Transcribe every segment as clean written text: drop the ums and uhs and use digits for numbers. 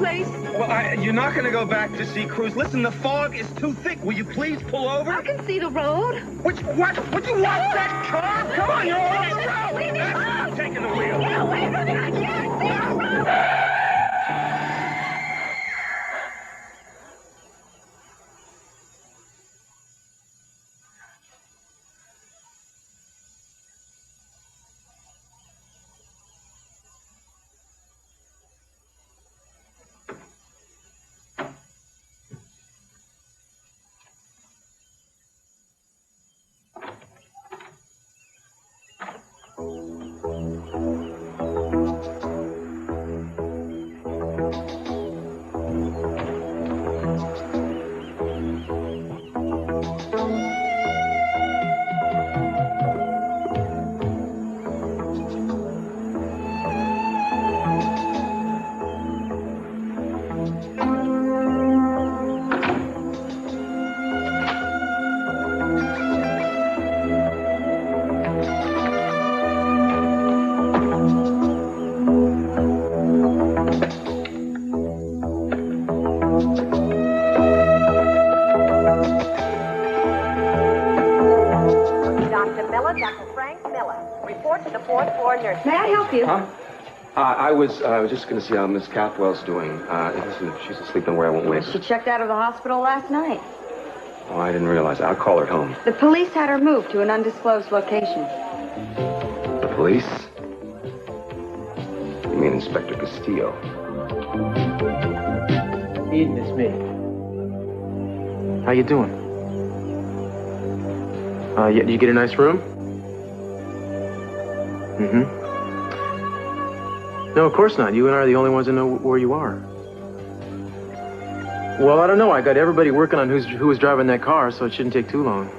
place? Well, you're not going to go back to see Cruz. Listen, the fog is too thick. Will you please pull over? I can see the road. What? Would you want that car? Come on, you're all on the road. Leave me alone. Taking the wheel. Get away from me. I can't see the road. May I help you? Huh? I was just going to see how Miss Cathwell's doing. Listen, if she's asleep, don't worry, I won't wake her. She checked out of the hospital last night. Oh, I didn't realize that. I'll call her at home. The police had her moved to an undisclosed location. The police? You mean Inspector Castillo? Eden, it's me. How you doing? Did you get a nice room? Mm-hmm. No, of course not. You and I are the only ones that know where you are. Well, I don't know. I got everybody working on who was driving that car, so it shouldn't take too long.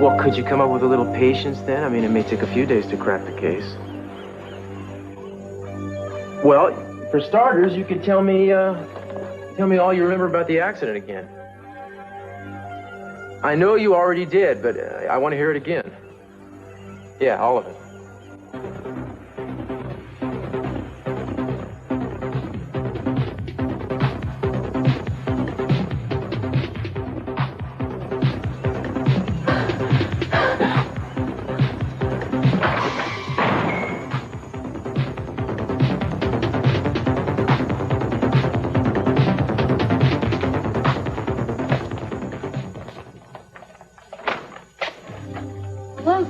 Well, could you come up with a little patience then? I mean, it may take a few days to crack the case. Well, for starters, you could tell me all you remember about the accident again. I know you already did, but I want to hear it again. Yeah, all of it.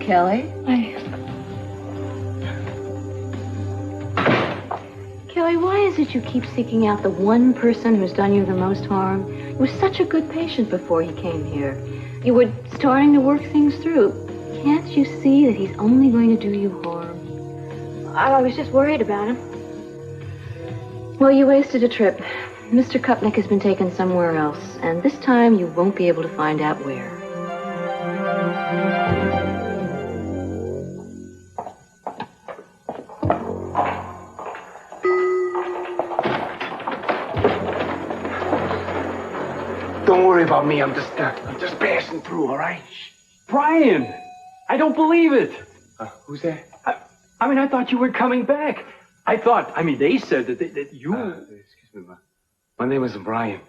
Kelly. Kelly, why is it you keep seeking out the one person who's done you the most harm? You were such a good patient before he came here. You were starting to work things through. Can't you see that he's only going to do you harm? I was just worried about him. Well, you wasted a trip. Mr. Kupnick has been taken somewhere else, and this time you won't be able to find out where. Don't worry about me. I'm just passing through, all right? Brian, I don't believe it. Who's that? I mean, I thought you were coming back. They said that you... Excuse me, my name is Brian.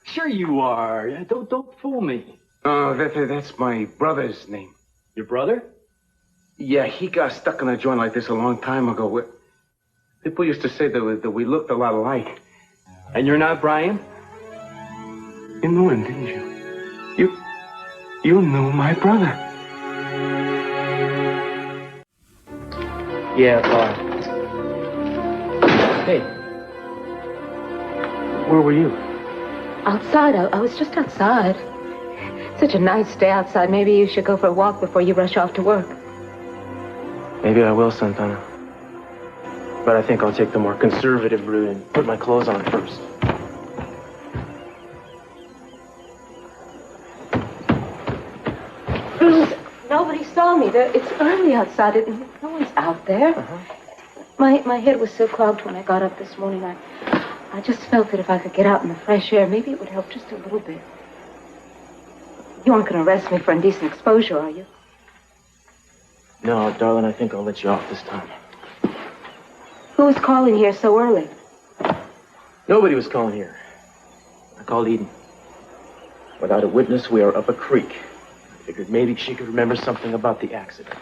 Sure you are. Don't fool me. Oh, that's my brother's name. Your brother? Yeah, he got stuck in a joint like this a long time ago. People used to say that we looked a lot alike. And you're not Brian? You knew him, didn't you? You knew my brother. Yeah, hey. Where were you? Outside. I was just outside. Such a nice day outside. Maybe you should go for a walk before you rush off to work. Maybe I will, Santana. But I think I'll take the more conservative route and put my clothes on first. Nobody saw me. It's early outside. No one's out there. My head was so clogged when I got up this morning. I just felt that if I could get out in the fresh air, maybe it would help just a little bit. You aren't going to arrest me for indecent exposure, are you? No, darling, I think I'll let you off this time. Who was calling here so early? Nobody was calling here. I called Eden. Without a witness, we are up a creek. I figured maybe she could remember something about the accident.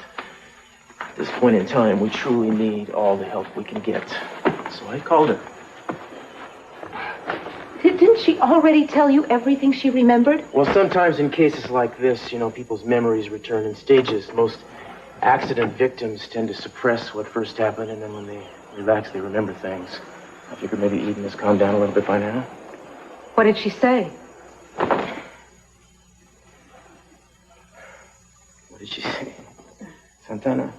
At this point in time, we truly need all the help we can get. So I called her. Didn't she already tell you everything she remembered? Well, sometimes in cases like this, people's memories return in stages. Most accident victims tend to suppress what first happened, and then when they relax, they remember things. I figured maybe Eden has calmed down a little bit by now. What did she say? What did she say? Santana,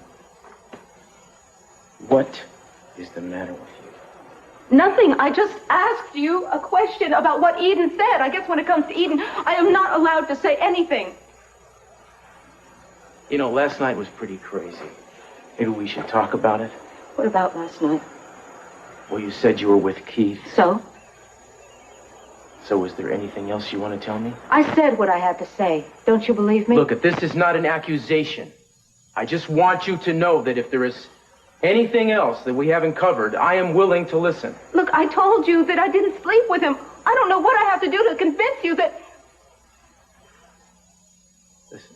what is the matter with you? Nothing. I just asked you a question about what Eden said. I guess when it comes to Eden, I am not allowed to say anything. Last night was pretty crazy. Maybe we should talk about it. What about last night? Well, you said you were with Keith. So? So is there anything else you want to tell me? I said what I had to say. Don't you believe me? Look, this is not an accusation. I just want you to know that if there is anything else that we haven't covered, I am willing to listen. Look, I told you that I didn't sleep with him. I don't know what I have to do to convince you that... Listen,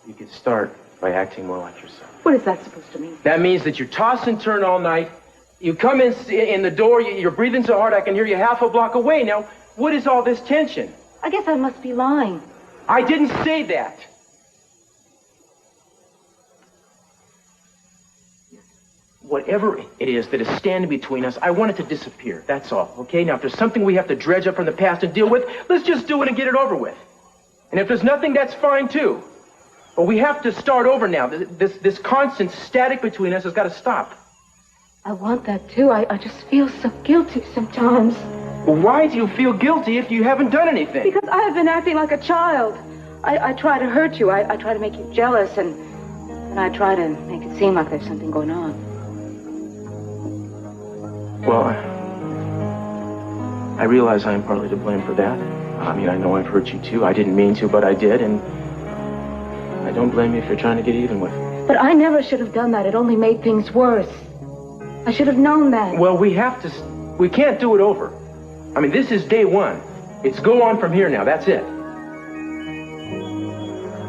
you could start by acting more like yourself. What is that supposed to mean? That means that you toss and turn all night. You come in the door, you're breathing so hard I can hear you half a block away. Now, what is all this tension? I guess I must be lying. I didn't say that. Whatever it is that is standing between us, I want it to disappear. That's all, okay? Now, if there's something we have to dredge up from the past and deal with, let's just do it and get it over with. And if there's nothing, that's fine, too. But we have to start over now. This constant static between us has got to stop. I want that, too. I just feel so guilty sometimes. Well, why do you feel guilty if you haven't done anything? Because I have been acting like a child. I try to hurt you. I try to make you jealous, and I try to make it seem like there's something going on. Well, I realize I am partly to blame for that. I mean, I know I've hurt you, too. I didn't mean to, but I did, and I don't blame you if you're trying to get even with me. But I never should have done that. It only made things worse. I should have known that. Well, we can't do it over. I mean, this is day one. It's go on from here now. That's it.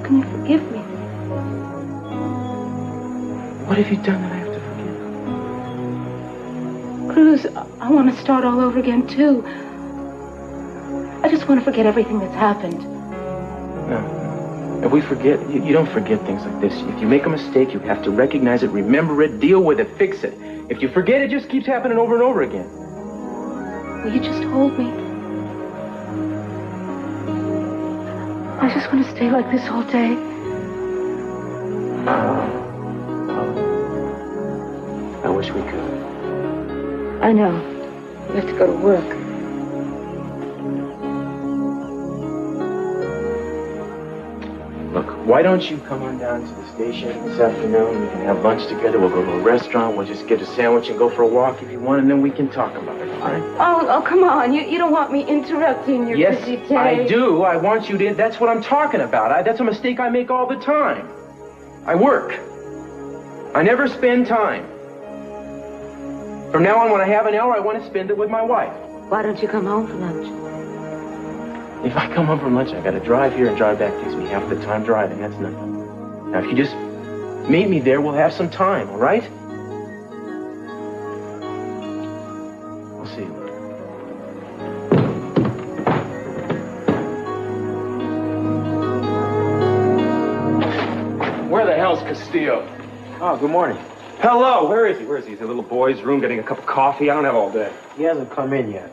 Can you forgive me? What have you done that I have to forgive? Cruz, I want to start all over again, too. I just want to forget everything that's happened. No. If we forget, you don't forget things like this. If you make a mistake, you have to recognize it, remember it, deal with it, fix it. If you forget, it just keeps happening over and over again. Will you just hold me? I just want to stay like this all day. I wish we could. I know. You have to go to work. Look, why don't you come on down to the station this afternoon? We can have lunch together. We'll go to a restaurant. We'll just get a sandwich and go for a walk if you want, and then we can talk about it, all right? Oh, come on. You don't want me interrupting your busy day. Yes, I do. I want you to... That's what I'm talking about. That's a mistake I make all the time. I work. I never spend time. From now on, when I have an hour, I want to spend it with my wife. Why don't you come home for lunch? If I come home from lunch, I gotta drive here and drive back. Takes me half the time driving. That's nothing. Now, if you just meet me there, we'll have some time, all right? I'll see you later. Where the hell's Castillo? Oh, good morning. Hello, where is he? Where is he? He's in a little boy's room getting a cup of coffee. I don't have all day. He hasn't come in yet.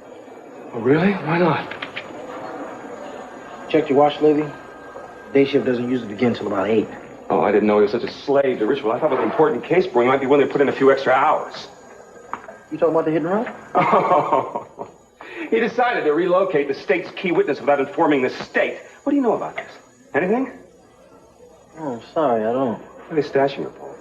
Oh, really? Why not? Checked your watch, lady? Day shift doesn't usually begin till about 8. Oh, I didn't know he was such a slave to ritual. I thought with an important case brewing, he might be willing to put in a few extra hours. You talking about the hit and run? Oh, he decided to relocate the state's key witness without informing the state. What do you know about this? Anything? Oh, sorry, I don't. Where are they stashing your Paul?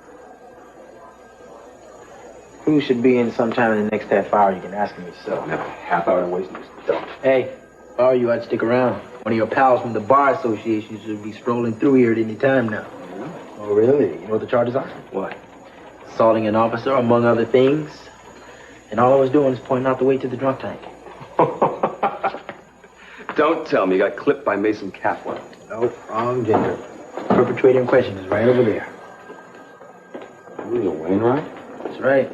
Cruz should be in sometime in the next half hour. You can ask him yourself. No, half hour to waste. Just don't. Hey, if I were you, I'd stick around. One of your pals from the Bar Association should be strolling through here at any time now. Oh, really? You know what the charges are? What? Assaulting an officer, among other things. And all I was doing is pointing out the way to the drunk tank. Don't tell me you got clipped by Mason Capwell. Nope, wrong gender. Perpetrator in question is right over there. Julio Wainwright? That's right.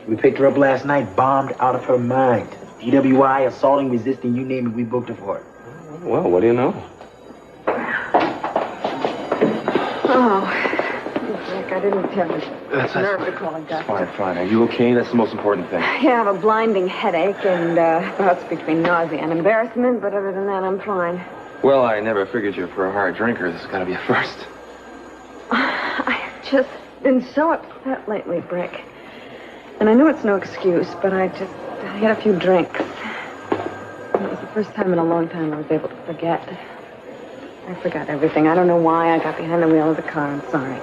We picked her up last night, bombed out of her mind. DWI, assaulting, resisting, you name it, we booked her for it. Well, what do you know? Oh, Rick, I didn't tell you. That's nerve to call a doctor. Fine. Are you okay? That's the most important thing. Yeah, I have a blinding headache and bouts between nausea and embarrassment, but other than that, I'm fine. Well, I never figured you for a hard drinker. This has got to be a first. I've just been so upset lately, Brick. And I know it's no excuse, but I had a few drinks. And it was the first time in a long time I was able to forget. I forgot everything. I don't know why I got behind the wheel of the car. I'm sorry.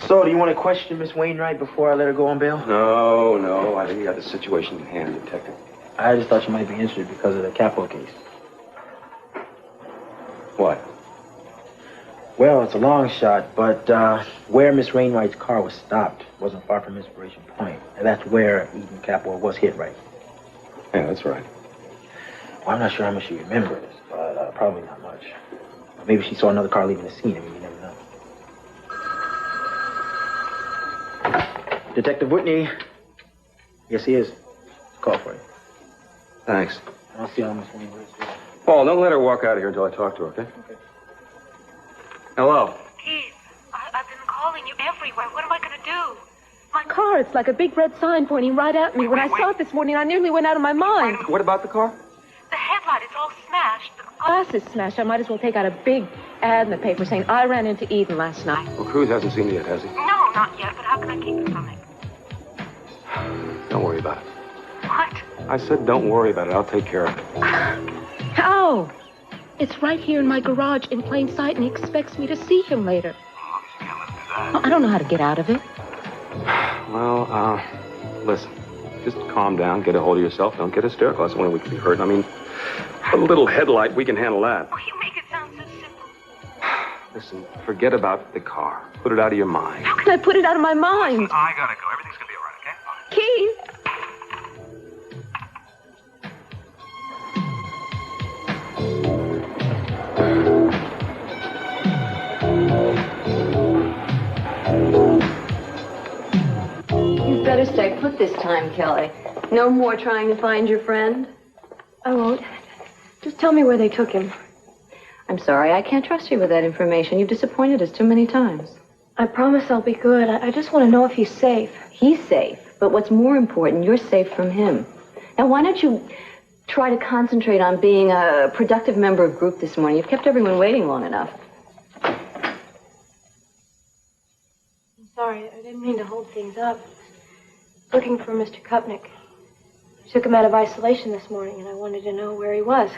So, do you want to question Miss Wainwright before I let her go on bail? No. I think you got the situation in hand, Detective. I just thought you might be interested because of the Capo case. What? Well, it's a long shot, but where Miss Wainwright's car was stopped wasn't far from Inspiration Point. And that's where Eden Capo was hit, right? Yeah, that's right. Well, I'm not sure how much she remembers, but probably not much. Maybe she saw another car leaving the scene. I mean, you never know. Detective Whitney. Yes, he is. Call for you. Thanks. I'll see you on Miss Wainwright. Paul, don't let her walk out of here until I talk to her, okay? Okay. Hello. Keith, I've been calling you everywhere. What am I going to do? My car, it's like a big red sign pointing right at me. When I saw it this morning, I nearly went out of my mind. What about the car? The headlight is all smashed. The glass is smashed. I might as well take out a big ad in the paper saying I ran into Eden last night. Well, Cruz hasn't seen it yet, has he? No, not yet, but how can I keep it from him? Don't worry about it. What? I said don't worry about it. I'll take care of it. How? It's right here in my garage in plain sight, and he expects me to see him later. Well, I don't know how to get out of it. Well, listen. Just calm down, get a hold of yourself. Don't get hysterical. That's the only way we can be hurt. I mean, a little headlight, we can handle that. Oh, you make it sound so simple. Listen, forget about the car. Put it out of your mind. How can I put it out of my mind? I gotta go. Everything's gonna be all right, okay? Keith! You'd better stay put this time, Kelly. No more trying to find your friend. I won't. Just tell me where they took him. I'm sorry, I can't trust you with that information. You've disappointed us too many times. I promise I'll be good. I just want to know if he's safe. He's safe, but what's more important, you're safe from him. Now, why don't you try to concentrate on being a productive member of group this morning? You've kept everyone waiting long enough. I'm sorry. I didn't mean to hold things up. Looking for Mr. Kupnick. I took him out of isolation this morning, and I wanted to know where he was.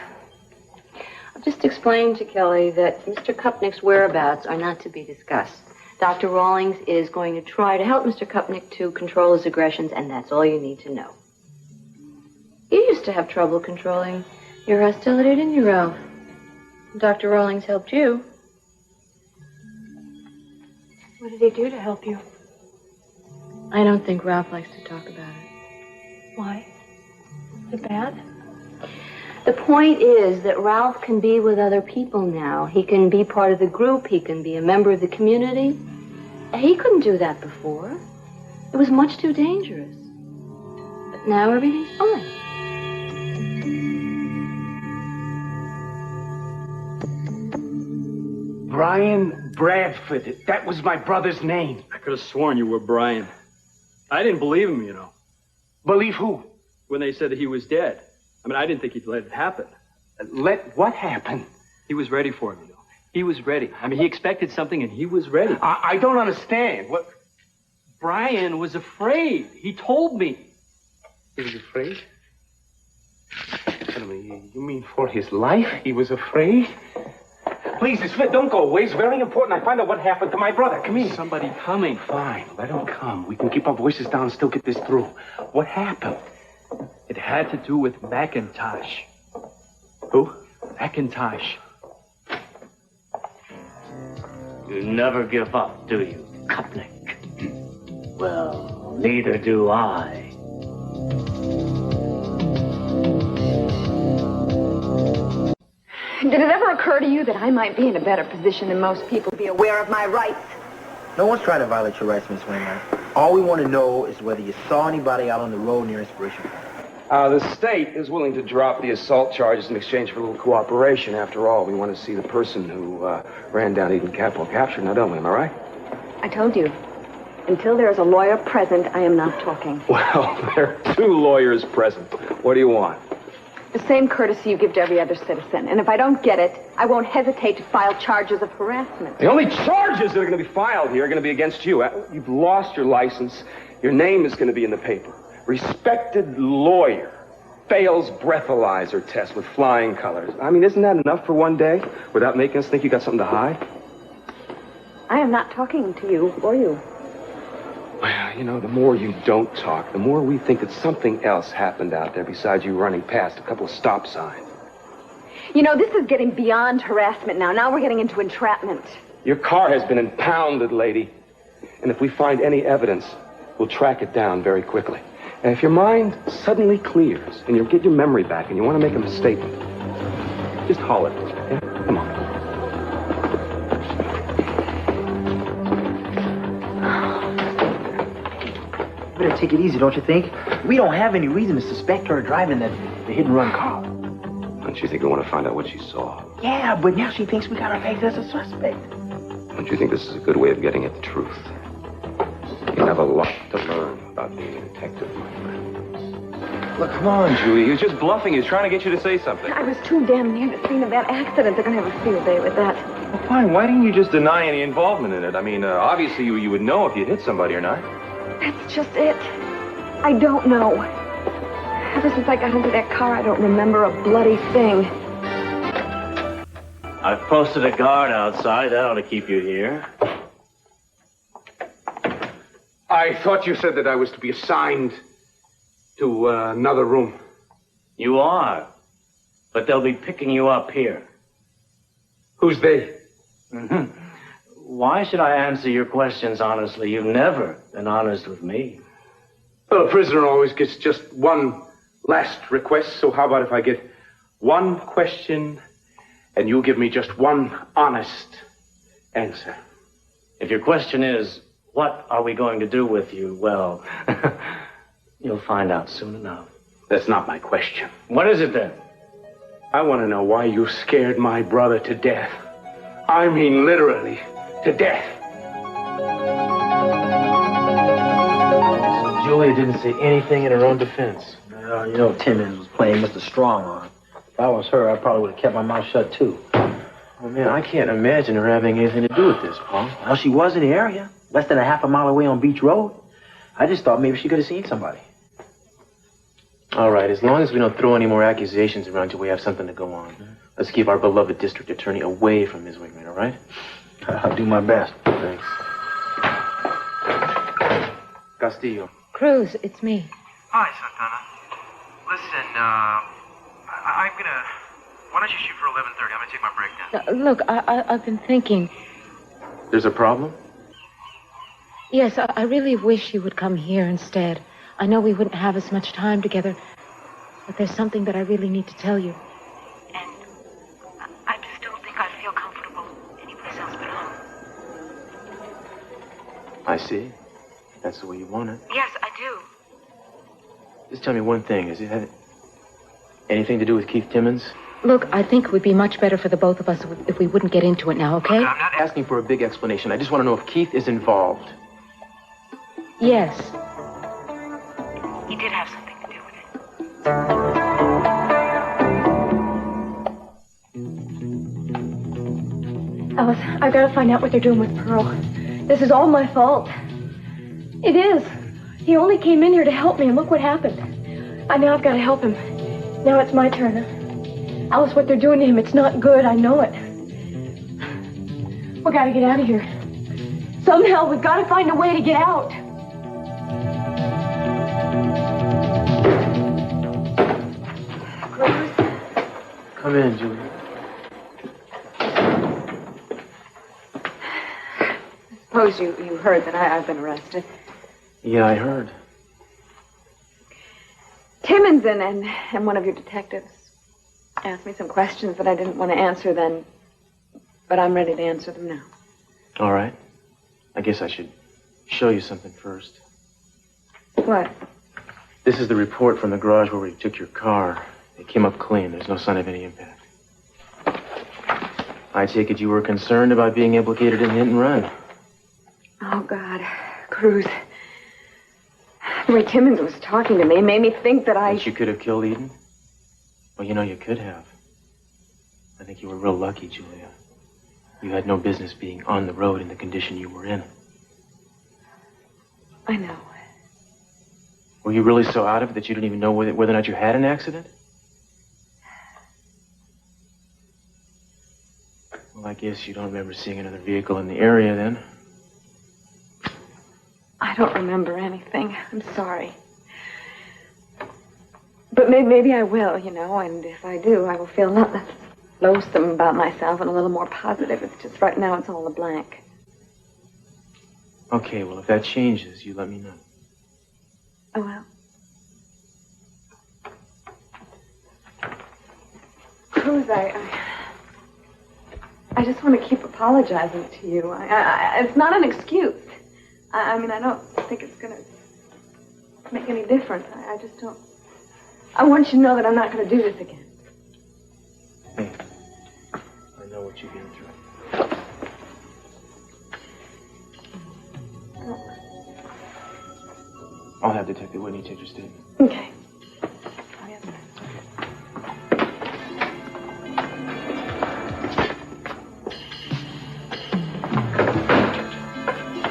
I've just explained to Kelly that Mr. Kupnick's whereabouts are not to be discussed. Dr. Rawlings is going to try to help Mr. Kupnick to control his aggressions, and that's all you need to know. You used to have trouble controlling your hostility, didn't you, Ralph? Dr. Rawlings helped you. What did he do to help you? I don't think Ralph likes to talk about it. Why? Is it bad? The point is that Ralph can be with other people now. He can be part of the group. He can be a member of the community. He couldn't do that before. It was much too dangerous. But now everything's fine. Brian Bradford. That was my brother's name. I could have sworn you were Brian. I didn't believe him, you know, Believe who? when they said that he was dead. I mean, I didn't think he'd let it happen. Let what happen? He was ready for it, you know. He was ready. I mean, he expected something, and he was ready. I don't understand. What? Brian was afraid. He told me. He was afraid? Tell me, you mean for his life? He was afraid? Please, it's fit. Don't go away. It's very important. I find out what happened to my brother. Come here. Somebody coming. Fine. Let him come. We can keep our voices down and still get this through. What happened? It had to do with McIntosh. Who? McIntosh. You never give up, do you, Kupnik? Well, neither do I. Did it ever occur to you that I might be in a better position than most people to be aware of my rights? No one's trying to violate your rights, Miss Wainwright. All we want to know is whether you saw anybody out on the road near Inspiration Point. The state is willing to drop the assault charges in exchange for a little cooperation. After all, we want to see the person who ran down Eden Capital captured, now don't we? Am I right? I told you. Until there is a lawyer present, I am not talking. Well, there are 2 lawyers present. What do you want? The same courtesy you give to every other citizen. And if I don't get it, I won't hesitate to file charges of harassment. The only charges that are going to be filed here are going to be against you. You've lost your license. Your name is going to be in the paper. Respected lawyer fails breathalyzer test with flying colors. I mean, isn't that enough for one day without making us think you got something to hide? I am not talking to you or you. Well, you know, the more you don't talk, the more we think that something else happened out there besides you running past a couple of stop signs. You know, this is getting beyond harassment now. Now we're getting into entrapment. Your car has been impounded, lady. And if we find any evidence, we'll track it down very quickly. And if your mind suddenly clears and you get your memory back and you want to make a statement, just holler. Yeah? Come on. Better take it easy, don't you think? We don't have any reason to suspect her of driving the hit-and-run car. Don't you think we want to find out what she saw? Yeah, but now she thinks we got her pegged as a suspect. Don't you think this is a good way of getting at the truth? You have a lot to learn about being a detective, my friend. Look, come on, Julie. He was just bluffing. He was trying to get you to say something. I was too damn near the scene of that accident. They're going to have a field day with that. Well, fine. Why didn't you just deny any involvement in it? I mean, obviously you would know if you'd hit somebody or not. That's just it. I don't know. Ever since I got into that car, I don't remember a bloody thing. I've posted a guard outside. That ought to keep you here. I thought you said that I was to be assigned to another room. You are. But they'll be picking you up here. Who's they? Mm-hmm. Why should I answer your questions honestly? You've never been honest with me. Well, a prisoner always gets just one last request, so how about if I get one question and you give me just one honest answer? If your question is, what are we going to do with you? Well, you'll find out soon enough. That's not my question. What is it then? I want to know why you scared my brother to death. I mean literally to death. Julia didn't say anything in her own defense. Well, you know, Timmons was playing Mr. Strongarm. If I was her, I probably would have kept my mouth shut, too. Oh, man, I can't imagine her having anything to do with this, Paul. Well, she was in the area, less than a half a mile away on Beach Road. I just thought maybe she could have seen somebody. All right, as long as we don't throw any more accusations around till we have something to go on. Let's keep our beloved district attorney away from Ms. Wigman, all right? I'll do my best. Thanks. Castillo. Cruz, it's me. Hi, Santana. Listen, I'm gonna... Why don't you shoot for 11:30? I'm gonna take my break now. Look, I've been thinking. There's a problem? Yes, I really wish you would come here instead. I know we wouldn't have as much time together, but there's something that I really need to tell you. And I just don't think I'd feel comfortable anyplace else but home. I see. That's the way you want it. Yes, I do. Just tell me one thing. Does it have anything to do with Keith Timmons? Look, I think it would be much better for the both of us if we wouldn't get into it now, okay? I'm not asking for a big explanation. I just want to know if Keith is involved. Yes. He did have something to do with it. Alice, I've got to find out what they're doing with Pearl. This is all my fault. It is. He only came in here to help me, and look what happened. Now I've got to help him. Now it's my turn. Alice, what they're doing to him, it's not good. I know it. We got to get out of here. Somehow, we've got to find a way to get out. Come in, Julia. suppose you heard that I've been arrested. Yeah, I heard. Timmons and one of your detectives asked me some questions that I didn't want to answer then, but I'm ready to answer them now. All right. I guess I should show you something first. What? This is the report from the garage where we took your car. It came up clean. There's no sign of any impact. I take it you were concerned about being implicated in hit and run. Oh, God. Cruz. The way Timmons was talking to me made me think that That you could have killed Eden? Well, you know, you could have. I think you were real lucky, Julia. You had no business being on the road in the condition you were in. I know. Were you really so out of it that you didn't even know whether or not you had an accident? Well, I guess you don't remember seeing another vehicle in the area then. I don't remember anything. I'm sorry. But maybe I will, you know, and if I do, I will feel a lot less loathsome about myself and a little more positive. It's just right now it's all a blank. Okay, well, if that changes, you let me know. Oh, well. Cruz, I just want to keep apologizing to you. It's not an excuse. I mean, I don't think it's going to make any difference. I just don't... I want you to know that I'm not going to do this again. Hey, I know what you've been through. I'll have Detective Whitney take your statement. Okay.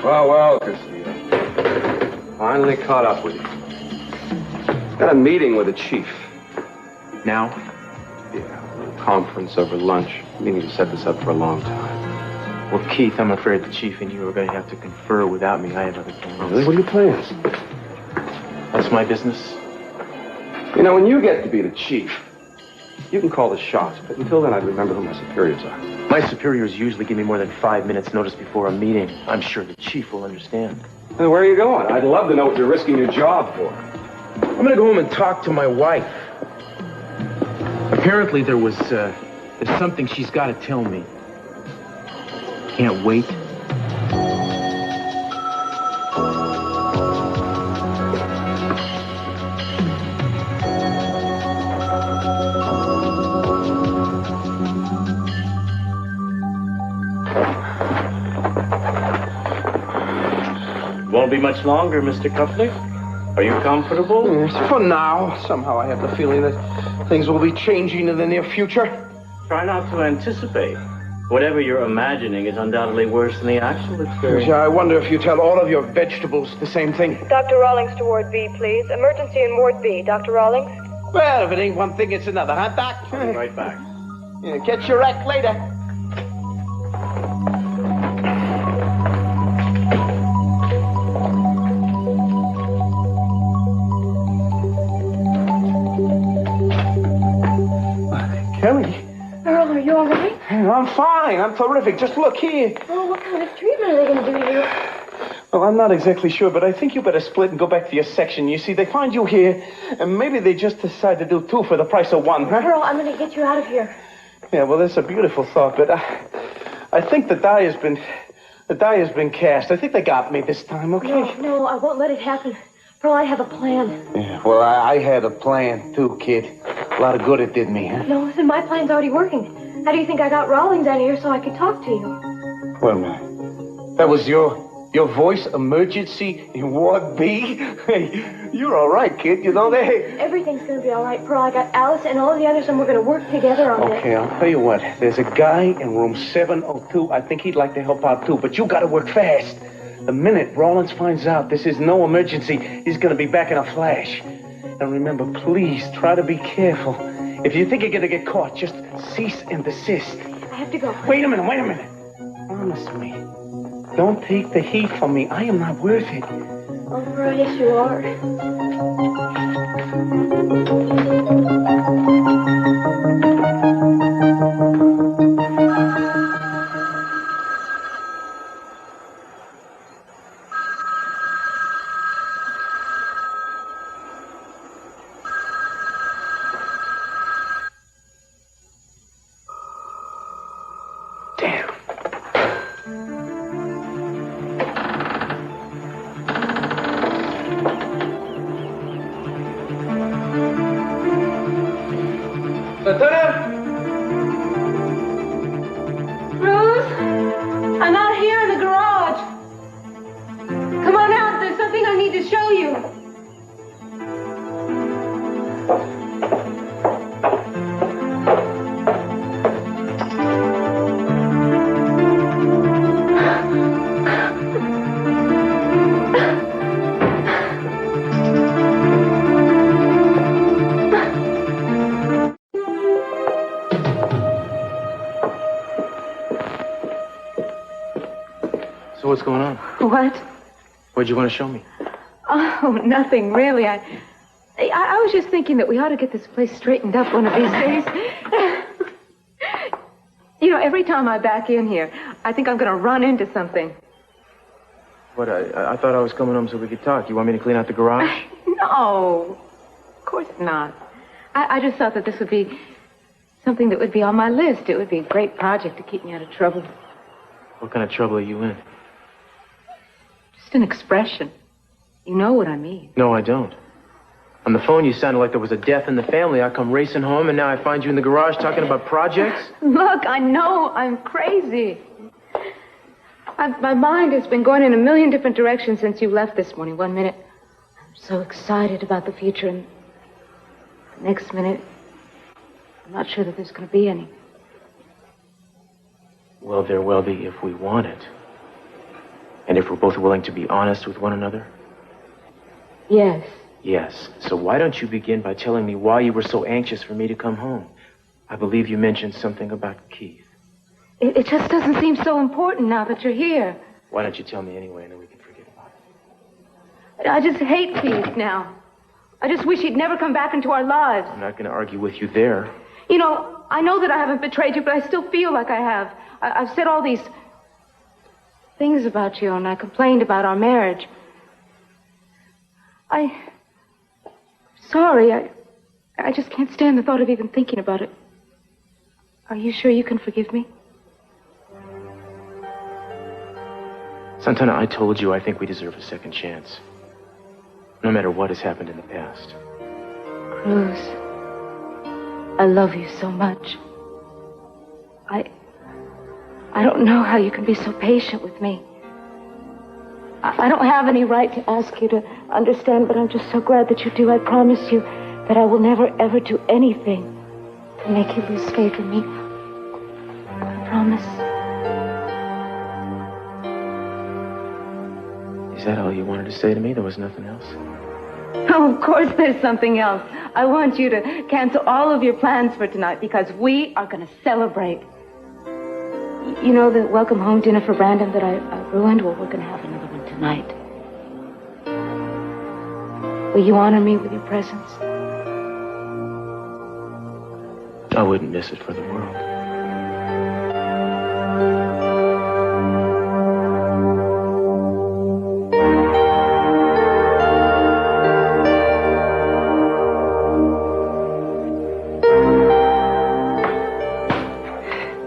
Well, Castillo. Finally caught up with you. Got a meeting with the chief. Now? Yeah, a little conference over lunch. Meaning to set this up for a long time. Well, Keith, I'm afraid the chief and you are going to have to confer without me. I have other plans. Oh, really? What are your plans? That's my business. You know, when you get to be the chief, you can call the shots, but until then, I'd remember who my superiors are. My superiors usually give me more than 5 minutes notice before a meeting. I'm sure the chief will understand. Hey, where are you going? I'd love to know what you're risking your job for. I'm going to go home and talk to my wife. Apparently there's something she's got to tell me. Can't wait. Won't be much longer, Mr. Cuffley. Are you comfortable? Yes, for now. Somehow I have the feeling that things will be changing in the near future. Try not to anticipate. Whatever you're imagining is undoubtedly worse than the actual experience. I wonder if you tell all of your vegetables the same thing. Dr. Rawlings to Ward B, please. Emergency in Ward B. Dr. Rawlings? Well, if it ain't one thing, it's another, huh, Doc? I'll be right back. Yeah, catch your act later. Kelly. Earl, are you all right? I'm fine. I'm terrific. Just look here. Oh, what kind of treatment are they going to do to you? Well, I'm not exactly sure, but I think you better split and go back to your section. You see, they find you here, and maybe they just decide to do two for the price of one, huh? Earl, I'm going to get you out of here. Yeah, well, that's a beautiful thought, but I think the die has been cast. I think they got me this time, okay? No, I won't let it happen. Pearl, I have a plan. Yeah, well, I had a plan, too, kid. A lot of good it did me, huh? No, listen, my plan's already working. How do you think I got Rawlings out of here so I could talk to you? Well, that was your voice emergency in Ward B? Hey, you're all right, kid. You know, Everything's going to be all right, Pearl. I got Alice and all the others, and we're going to work together on it. Okay, I'll tell you what. There's a guy in room 702. I think he'd like to help out, too, but you got to work fast. The minute Rawlings finds out this is no emergency, he's going to be back in a flash. And remember, please, try to be careful. If you think you're going to get caught, just cease and desist. I have to go. Wait a minute. Promise me. Don't take the heat from me. I am not worth it. Oh, Pearl, yes, you are. So what's going on? What? What'd you want to show me? Oh, nothing, really. I was just thinking that we ought to get this place straightened up one of these days. You know, every time I back in here, I think I'm going to run into something. What, I thought I was coming home so we could talk. You want me to clean out the garage? No, of course not. I just thought that this would be something that would be on my list. It would be a great project to keep me out of trouble. What kind of trouble are you in? Just an expression. You know what I mean. No, I don't. On the phone, you sounded like there was a death in the family. I come racing home, and now I find you in the garage talking about projects? Look, I know I'm crazy. My mind has been going in a million different directions since you left this morning. One minute, I'm so excited about the future, and the next minute, I'm not sure that there's going to be any. Well, there will be if we want it. And if we're both willing to be honest with one another. Yes. Yes. So why don't you begin by telling me why you were so anxious for me to come home? I believe you mentioned something about Keith. It just doesn't seem so important now that you're here. Why don't you tell me anyway, and then we can forget about it? I just hate Keith now. I just wish he'd never come back into our lives. I'm not going to argue with you there. You know, I know that I haven't betrayed you, but I still feel like I have. I've said all these things about you, and I complained about our marriage. Sorry, I just can't stand the thought of even thinking about it. Are you sure you can forgive me? Santana, I told you I think we deserve a second chance. No matter what has happened in the past. Cruz, I love you so much. I don't know how you can be so patient with me. I don't have any right to ask you to understand, but I'm just so glad that you do. I promise you that I will never, ever do anything to make you lose faith in me. I promise. Is that all you wanted to say to me? There was nothing else? Oh, of course there's something else. I want you to cancel all of your plans for tonight because we are going to celebrate. You know the welcome home dinner for Brandon that I ruined? Well, we're going to have another one tonight. Will you honor me with your presence? I wouldn't miss it for the world.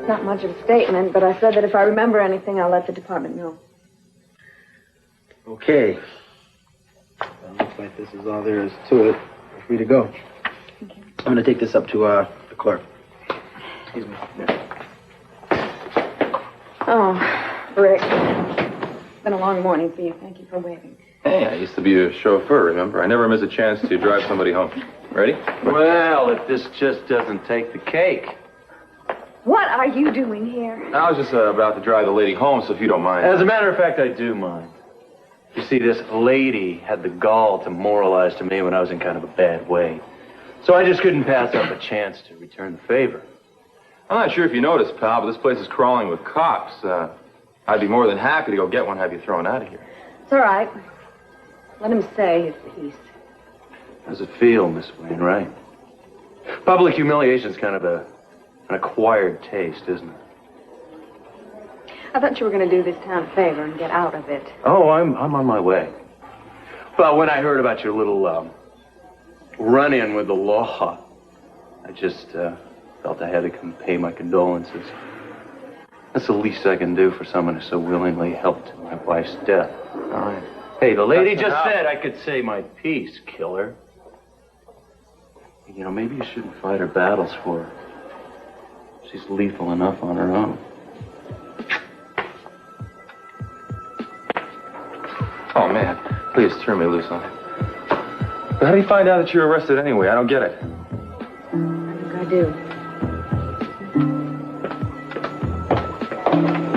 Not much of a statement, but I said that if I remember anything, I'll let the department know. Okay. Well, looks like this is all there is to it. We're free to go. Okay. I'm going to take this up to the clerk. Excuse me. Oh, Rick. It's been a long morning for you. Thank you for waiting. Hey, I used to be a chauffeur, remember? I never miss a chance to drive somebody home. Ready? Well, if this just doesn't take the cake. What are you doing here? I was just about to drive the lady home, so if you don't mind. As a matter of fact, I do mind. You see, this lady had the gall to moralize to me when I was in kind of a bad way. So I just couldn't pass up a chance to return the favor. I'm not sure if you noticed, pal, but this place is crawling with cops. I'd be more than happy to go get one and have you thrown out of here. It's all right. Let him say his piece. How does it feel, Miss Wainwright? Public humiliation's kind of an acquired taste, isn't it? I thought you were going to do this town a favor and get out of it. Oh, I'm on my way. But when I heard about your little run-in with the law, I just felt I had to come pay my condolences. That's the least I can do for someone who so willingly helped in my wife's death. All right. Hey, the lady just said I could say my piece, killer. You know, maybe you shouldn't fight her battles for her. She's lethal enough on her own. Oh, man, please turn me loose on it. But how do you find out that you're arrested anyway? I don't get it. I think I do.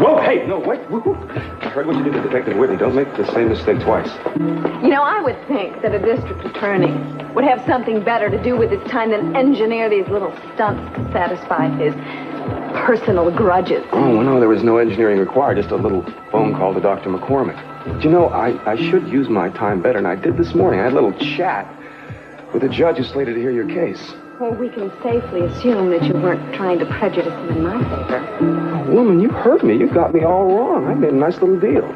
Whoa, hey, no, wait. I heard what you did to Detective Whitney. Don't make the same mistake twice. You know, I would think that a district attorney would have something better to do with his time than engineer these little stunts to satisfy his personal grudges. Oh, no, there was no engineering required, just a little phone call to Dr. McCormick. But you know, I should use my time better, and I did this morning. I had a little chat with the judge who's slated to hear your case. Well, we can safely assume that you weren't trying to prejudice him in my favor. Oh, woman, you heard me. You got me all wrong. I made a nice little deal.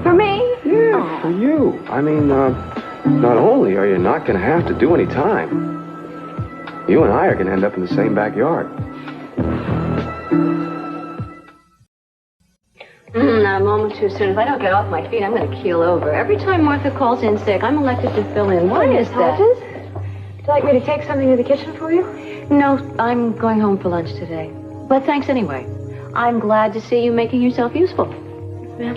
For me? Yeah, for you. I mean, not only are you not going to have to do any time, you and I are going to end up in the same backyard. Not a moment too soon. If I don't get off my feet, I'm going to keel over. Every time Martha calls in sick, I'm elected to fill in. Why is that? Would you like me to take something to the kitchen for you? No, I'm going home for lunch today. But thanks anyway. I'm glad to see you making yourself useful. Ma'am.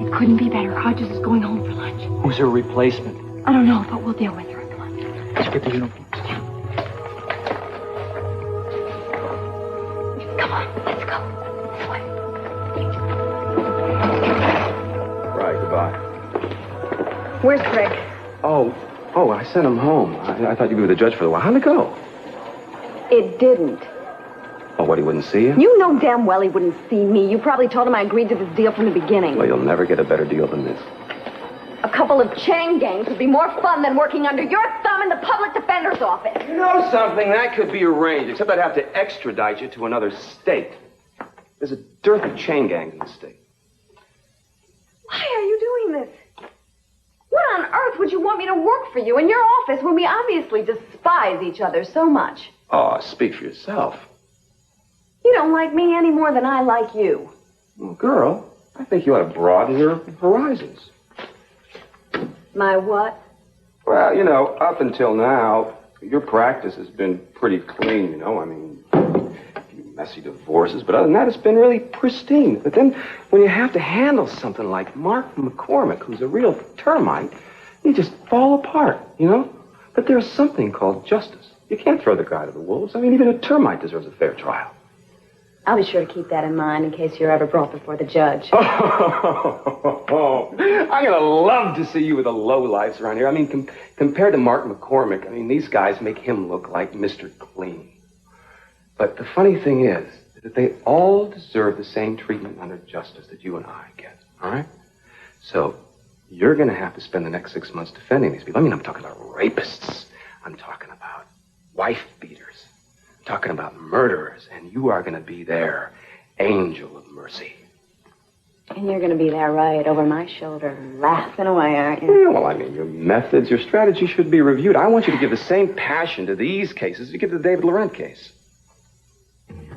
It couldn't be better. Hodges is going home for lunch. Who's her replacement? I don't know, but we'll deal with her. Come on. Let's get the uniforms. Come on, let's go. This way. Right, goodbye. Where's Greg? Oh, I sent him home. I thought you'd be with the judge for a while. How'd it go? It didn't. Oh, what, he wouldn't see you? You know damn well he wouldn't see me. You probably told him I agreed to this deal from the beginning. Well, you'll never get a better deal than this. A couple of chain gangs would be more fun than working under your thumb in the public defender's office. You know something? That could be arranged, except I'd have to extradite you to another state. There's a dearth of chain gangs in the state. Why are you doing this? What on earth would you want me to work for you in your office when we obviously despise each other so much? Oh, speak for yourself. You don't like me any more than I like you. Well, girl, I think you ought to broaden your horizons. My what? Well, you know, up until now, your practice has been pretty clean, you know. I mean, a few messy divorces, but other than that, it's been really pristine. But then, when you have to handle something like Mark McCormick, who's a real termite, you just fall apart, you know? But there's something called justice. You can't throw the guy to the wolves. I mean, even a termite deserves a fair trial. I'll be sure to keep that in mind in case you're ever brought before the judge. Oh, I'm going to love to see you with the lowlifes around here. I mean, compared to Mark McCormick, I mean, these guys make him look like Mr. Clean. But the funny thing is that they all deserve the same treatment under justice that you and I get, all right? So you're going to have to spend the next 6 months defending these people. I mean, I'm talking about rapists. I'm talking about wife beaters. I'm talking about murderers. And you are going to be their angel of mercy. And you're going to be there right over my shoulder, laughing away, aren't you? Yeah, well, I mean, your methods, your strategy should be reviewed. I want you to give the same passion to these cases as you give to the David Laurent case.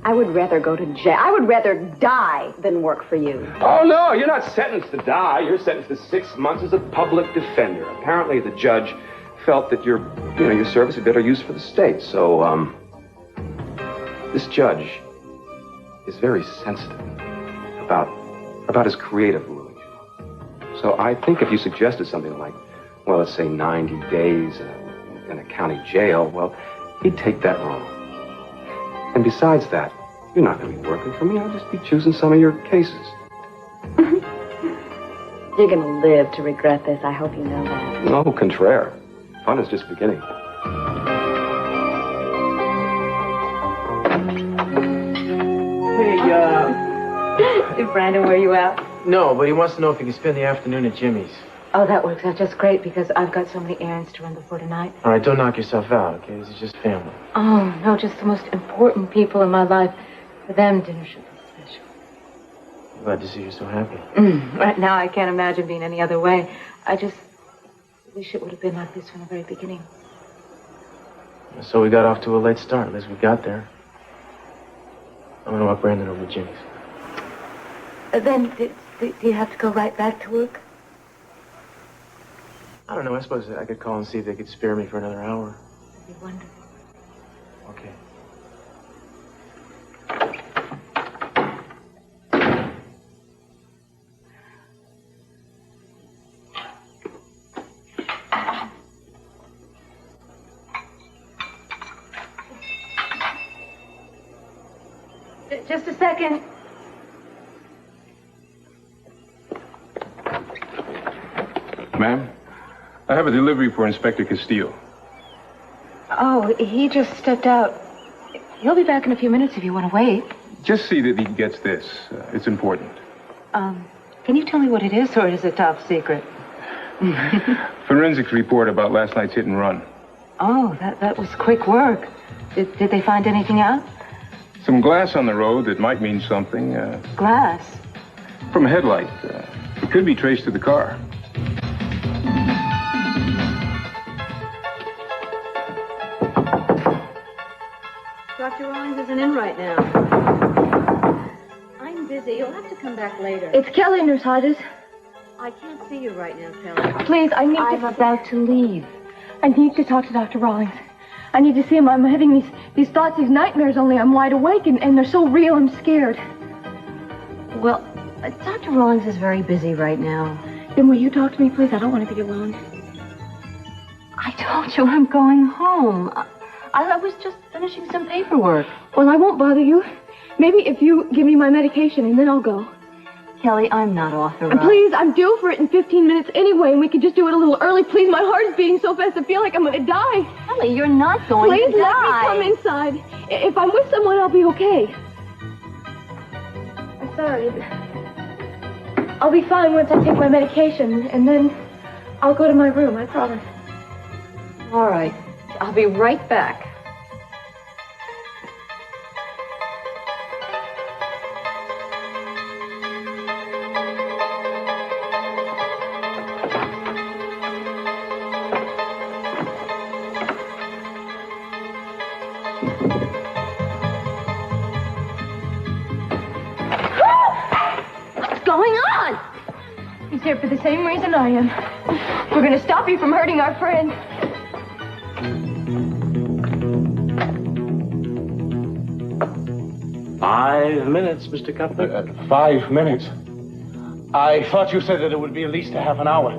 I would rather go to jail. I would rather die than work for you. Oh, no, you're not sentenced to die. You're sentenced to 6 months as a public defender. Apparently, the judge felt that your service had better use for the state. So, this judge is very sensitive about his creative rulings. So I think if you suggested something like, well, let's say 90 days in a county jail, well, he'd take that wrong. And besides that, you're not going to be working for me. I'll just be choosing some of your cases. You're going to live to regret this. I hope you know that. No, contraire. Fun is just beginning. Hey, Did Brandon wear you out? No, but he wants to know if he can spend the afternoon at Jimmy's. Oh, that works out just great because I've got so many errands to run before tonight. All right, don't knock yourself out, okay? This is just family. Oh, no, just the most important people in my life. For them, dinner should be special. Glad to see you're so happy. Right now, I can't imagine being any other way. I just wish it would have been like this from the very beginning. So we got off to a late start. At least we got there. I'm going to walk Brandon over to Jimmy's. Then, do you have to go right back to work? I don't know. I suppose I could call and see if they could spare me for another hour. That'd be wonderful. Okay. Just a second. Ma'am, I have a delivery for Inspector Castillo. Oh, he just stepped out. He'll be back in a few minutes if you want to wait. Just see that he gets this. It's important. Can you tell me what it is, or is it top secret? Forensics report about last night's hit and run. Oh, that was quick work. Did they find anything out? Some glass on the road that might mean something. Glass? From a headlight. It could be traced to the car. Dr. Rawlings isn't in right now. I'm busy. You'll have to come back later. It's Kelly, Nurse Hodges. I can't see you right now, Kelly. Please, I'm about to leave. I need to talk to Dr. Rawlings. I need to see him. I'm having these thoughts, these nightmares, only I'm wide awake, and they're so real, I'm scared. Well, Dr. Rawlings is very busy right now. Then will you talk to me, please? I don't want to be alone. I told you I'm going home. I was just finishing some paperwork. Well, I won't bother you. Maybe if you give me my medication, and then I'll go. Kelly, I'm not authorized. Please, I'm due for it in 15 minutes anyway, and we could just do it a little early. Please, my heart is beating so fast I feel like I'm going to die. Kelly, you're not going to die. Please let me come inside. If I'm with someone, I'll be okay. I'm sorry. I'll be fine once I take my medication, and then I'll go to my room, I promise. All right. I'll be right back. He's here for the same reason I am. We're going to stop you from hurting our friend. Five minutes, Mr. Cutler. 5 minutes? I thought you said that it would be at least a half an hour.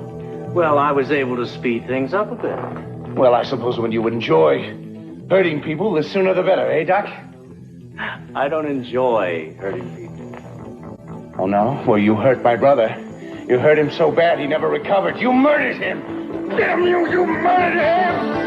Well, I was able to speed things up a bit. Well, I suppose when you enjoy hurting people, the sooner the better, eh, Doc? I don't enjoy hurting people. Oh, no? Well, you hurt my brother. You hurt him so bad he never recovered. You murdered him! Damn you, you murdered him!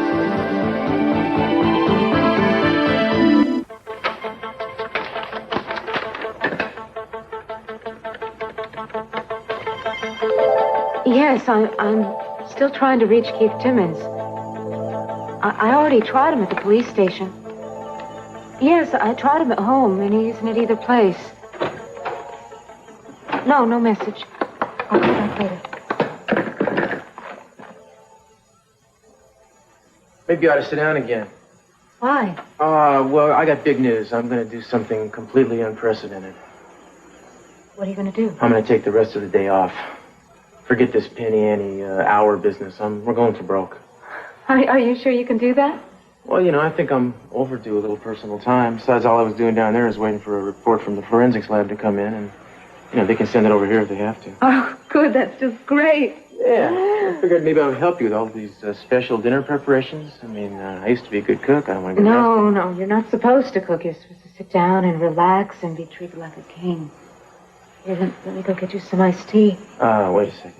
Yes, I'm still trying to reach Keith Timmons. I already tried him at the police station. Yes, I tried him at home, and he isn't at either place. No message. I'll call back later. Maybe you ought to sit down again. Why? Well, I got big news. I'm going to do something completely unprecedented. What are you going to do? I'm going to take the rest of the day off. Forget this penny-ante hour business. We're going for broke. Are you sure you can do that? Well, you know, I think I'm overdue a little personal time. Besides, all I was doing down there is waiting for a report from the forensics lab to come in, and, you know, they can send it over here if they have to. Oh, good. That's just great. Yeah. I figured maybe I would help you with all these special dinner preparations. I mean, I used to be a good cook. I don't want to get nasty. No, you're not supposed to cook. You're supposed to sit down and relax and be treated like a king. Here, let me go get you some iced tea. Wait a second.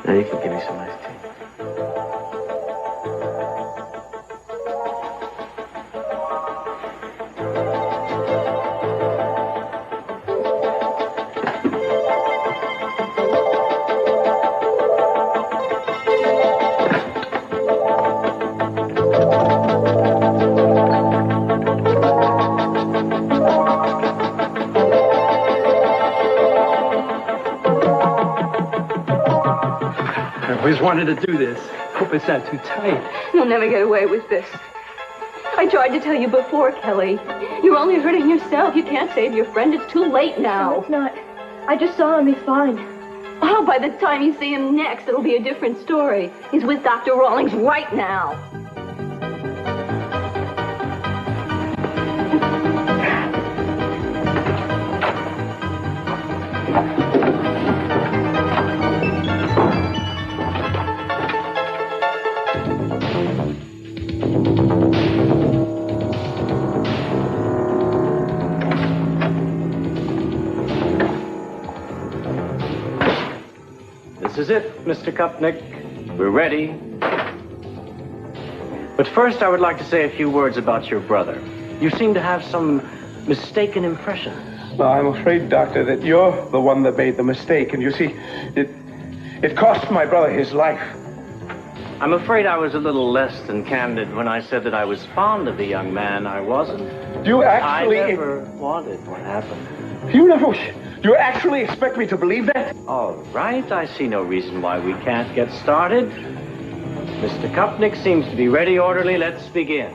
Now you can give me some iced tea. I always wanted to do this. Hope it's not too tight. You'll never get away with this. I tried to tell you before, Kelly. You're only hurting yourself. You can't save your friend. It's too late now. No, it's not. I just saw him. He's fine. Oh, by the time you see him next, it'll be a different story. He's with Dr. Rawlings right now. is it, Mr. Kupnik. We're ready. But first, I would like to say a few words about your brother. You seem to have some mistaken impression. Well, I'm afraid, Doctor, that you're the one that made the mistake. And you see, it cost my brother his life. I'm afraid I was a little less than candid when I said that I was fond of the young man. I wasn't. You actually... I never wanted what happened. You never... You actually expect me to believe that? All right, I see no reason why we can't get started. Mr. Kupnik seems to be ready, orderly. Let's begin.